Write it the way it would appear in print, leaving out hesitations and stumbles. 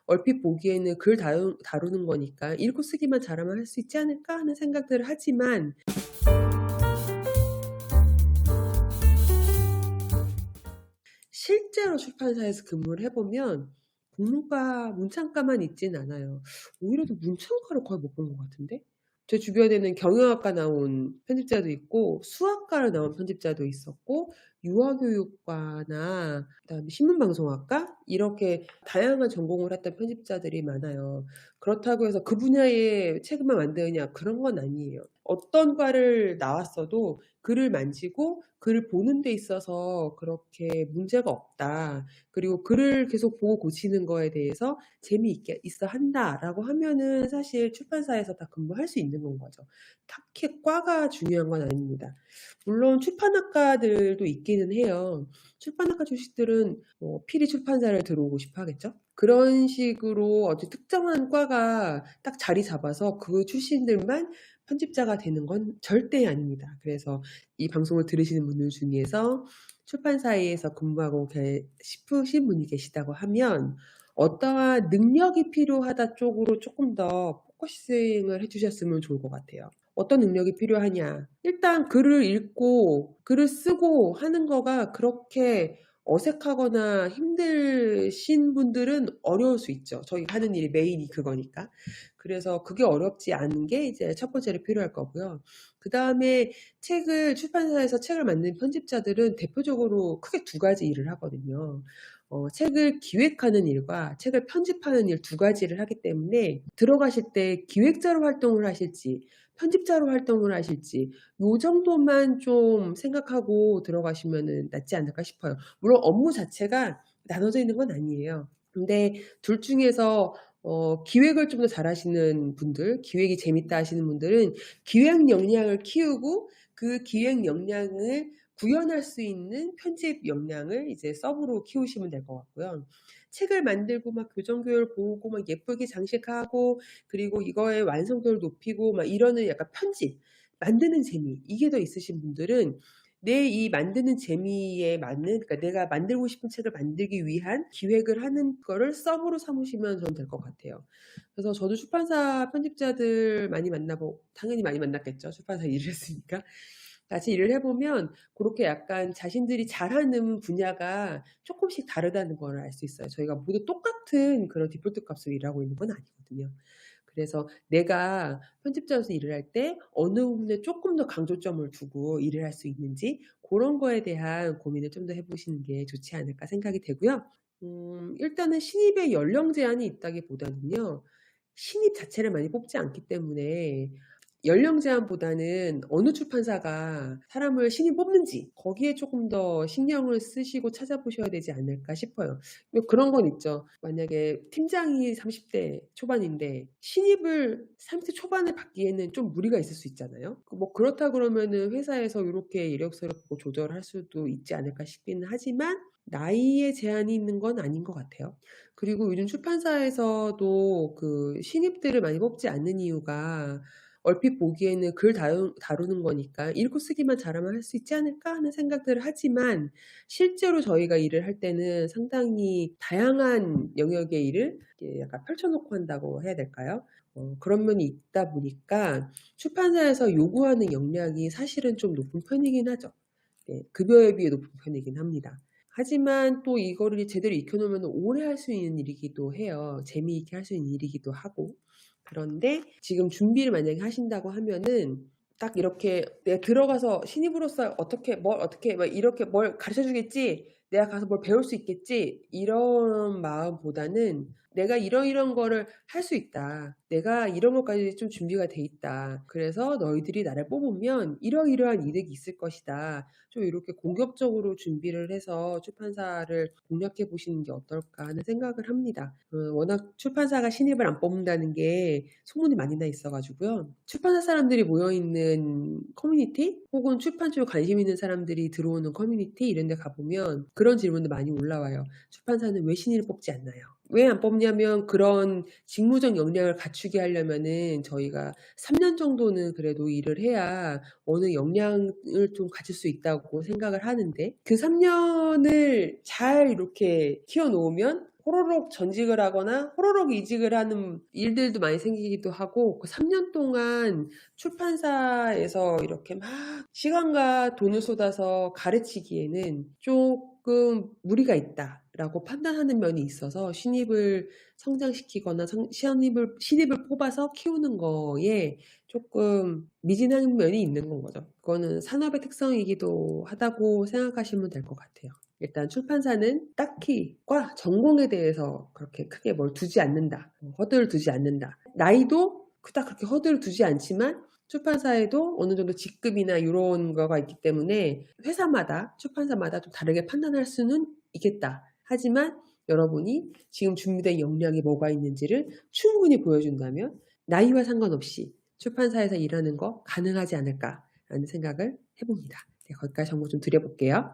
얼핏 보기에는 글 다루는 거니까 '읽고 쓰기만 잘하면 할 수 있지 않을까?' 하는 생각들을 하지만 실제로 출판사에서 근무를 해 보면 국문과 문창과만 있진 않아요. 오히려 더 문창과를 거의 못 본 것 같은데? 제 주변에는 경영학과 나온 편집자도 있고 수학과를 나온 편집자도 있었고 유아교육과나 그다음에 신문방송학과 이렇게 다양한 전공을 했던 편집자들이 많아요. 그렇다고 해서 그 분야의 책만 만드느냐 그런 건 아니에요. 어떤 과를 나왔어도 글을 만지고 글을 보는 데 있어서 그렇게 문제가 없다. 그리고 글을 계속 보고 고치는 거에 대해서 재미있게 있어 한다라고 하면은 사실 출판사에서 다 근무할 수 있는 건 거죠. 딱히 과가 중요한 건 아닙니다. 물론 출판학과들도 있기는 해요. 출판학과 출신들은 필히 출판사를 들어오고 싶어 하겠죠. 그런 식으로 어디 특정한 과가 딱 자리 잡아서 그 출신들만 편집자가 되는 건 절대 아닙니다. 그래서 이 방송을 들으시는 분들 중에서 출판사에서 근무하고 싶으신 분이 계시다고 하면 어떠한 능력이 필요하다 쪽으로 조금 더 포커싱을 해주셨으면 좋을 것 같아요. 어떤 능력이 필요하냐? 일단 글을 읽고 글을 쓰고 하는 거가 그렇게 어색하거나 힘드신 분들은 어려울 수 있죠. 저희가 하는 일이 메인이 그거니까. 그래서 그게 어렵지 않은 게 이제 첫 번째로 필요할 거고요. 그 다음에 출판사에서 책을 만드는 편집자들은 대표적으로 크게 두 가지 일을 하거든요. 책을 기획하는 일과 책을 편집하는 일 두 가지를 하기 때문에 들어가실 때 기획자로 활동을 하실지 편집자로 활동을 하실지 요 정도만 좀 생각하고 들어가시면은 낫지 않을까 싶어요. 물론 업무 자체가 나눠져 있는 건 아니에요. 근데 둘 중에서 기획을 좀 더 잘하시는 분들, 기획이 재밌다 하시는 분들은 기획 역량을 키우고 그 기획 역량을 구현할 수 있는 편집 역량을 이제 서브로 키우시면 될 것 같고요. 책을 만들고 막 교정교열 보고 막 예쁘게 장식하고 그리고 이거의 완성도를 높이고 막 이러는 약간 편집, 만드는 재미 이게 더 있으신 분들은 내 이 만드는 재미에 맞는 그러니까 내가 만들고 싶은 책을 만들기 위한 기획을 하는 거를 서브로 삼으시면 저는 될 것 같아요. 그래서 저도 출판사 편집자들 많이 만나보고 당연히 많이 만났겠죠. 출판사 일을 했으니까. 같이 일을 해 보면 고렇게 약간 자신들이 잘하는 분야가 쪼끔씩 다르다는 걸 알 수 있어요. 저희가 모두 똑같은 그런 디폴트 값으로 일하고 있는 건 아니거든요. 그래서 내가 편집자로서 일을 할 때 어느 부분에 쪼끔 더 강조점을 두고 일을 할 수 있는지 고런 거에 대한 고민을 좀 더 해 보시는 게 좋지 않을까 생각이 되고요. 일단은 신입의 연령 제한이 있다기보다는요. 신입 자체를 많이 뽑지 않기 때문에 연령 제한보다는 어느 출판사가 사람을 신입 뽑는지 거기에 조금 더 신경을 쓰시고 찾아보셔야 되지 않을까 싶어요. 뭐 그런 건 있죠. 만약에 팀장이 30대 초반인데 신입을 30대 초반에 받기에는 좀 무리가 있을 수 있잖아요. 뭐 그렇다 그러면은 회사에서 요렇게 이력서를 보고 조절할 수도 있지 않을까 싶기는 하지만 나이에 제한이 있는 건 아닌 것 같아요. 그리고 요즘 출판사에서도 그 신입들을 많이 뽑지 않는 이유가 얼핏 보기에는 글 다루는 거니까 '읽고 쓰기만 잘하면 할 수 있지 않을까?' 하는 생각들을 하지만 실제로 저희가 일을 할 때는 상당히 다양한 영역의 일을 이렇게 약간 펼쳐 놓고 한다고 해야 될까요? 그런 면이 있다 보니까 출판사에서 요구하는 역량이 사실은 좀 높은 편이긴 하죠. 네. 급여에 비해 높은 편이긴 합니다. 하지만 또 이거를 제대로 익혀 놓으면 오래 할 수 있는 일이기도 해요. 재미있게 할 수 있는 일이기도 하고. 그런데 지금 준비를 만약에 하신다고 하면은 딱 이렇게 '내가 들어가서 신입으로서 어떻게 막 이렇게 뭘 가르쳐 주겠지. 내가 가서 뭘 배울 수 있겠지.' 이런 마음보다는 '내가 이런 거를 할 수 있다. 내가 이런 것까지 좀 준비가 돼 있다. 그래서 너희들이 나를 뽑으면 이러이러한 이득이 있을 것이다.' 좀 이렇게 공격적으로 준비를 해서 출판사를 공략해 보시는 게 어떨까 하는 생각을 합니다. 워낙 출판사가 신입을 안 뽑는다는 게 소문이 많이 나 있어 가지고요. 출판사 사람들이 모여 있는 커뮤니티 혹은 출판 쪽에 관심 있는 사람들이 들어오는 커뮤니티 이런 데 가 보면 그런 질문도 많이 올라와요. "출판사는 왜 신입을 뽑지 않나요?" 왜 안 뽑냐면 그런 직무적 역량을 갖추게 하려면은 저희가 3년 정도는 그래도 일을 해야 어느 역량을 좀 가질 수 있다고 생각을 하는데 그 3 년을 잘 이렇게 키워 놓으면 호로록 전직을 하거나 호로록 이직을 하는 일들도 많이 생기기도 하고, 그 3년 동안 출판사에서 이렇게 막 시간과 돈을 쏟아서 가르치기에는 조금 무리가 있다라고 판단하는 면이 있어서 신입을 성장시키거나 신입을 뽑아서 키우는 거에 조금 미진한 면이 있는 건 거죠. 그거는 산업의 특성이기도 하다고 생각하시면 될 것 같아요. 일단 출판사는 딱히 과 전공에 대해서 그렇게 크게 뭘 두지 않는다. 허들을 두지 않는다. 나이도 그닥 그렇게 허들을 두지 않지만 출판사에도 어느 정도 직급이나 이런 거가 있기 때문에 회사마다, 출판사마다 좀 다르게 판단할 수는 있겠다. 하지만 여러분이 지금 준비된 역량이 뭐가 있는지를 충분히 보여준다면 나이와 상관없이 출판사에서 일하는 거 가능하지 않을까라는 생각을 해봅니다. 네, 거기까지 정보 좀 드려볼게요.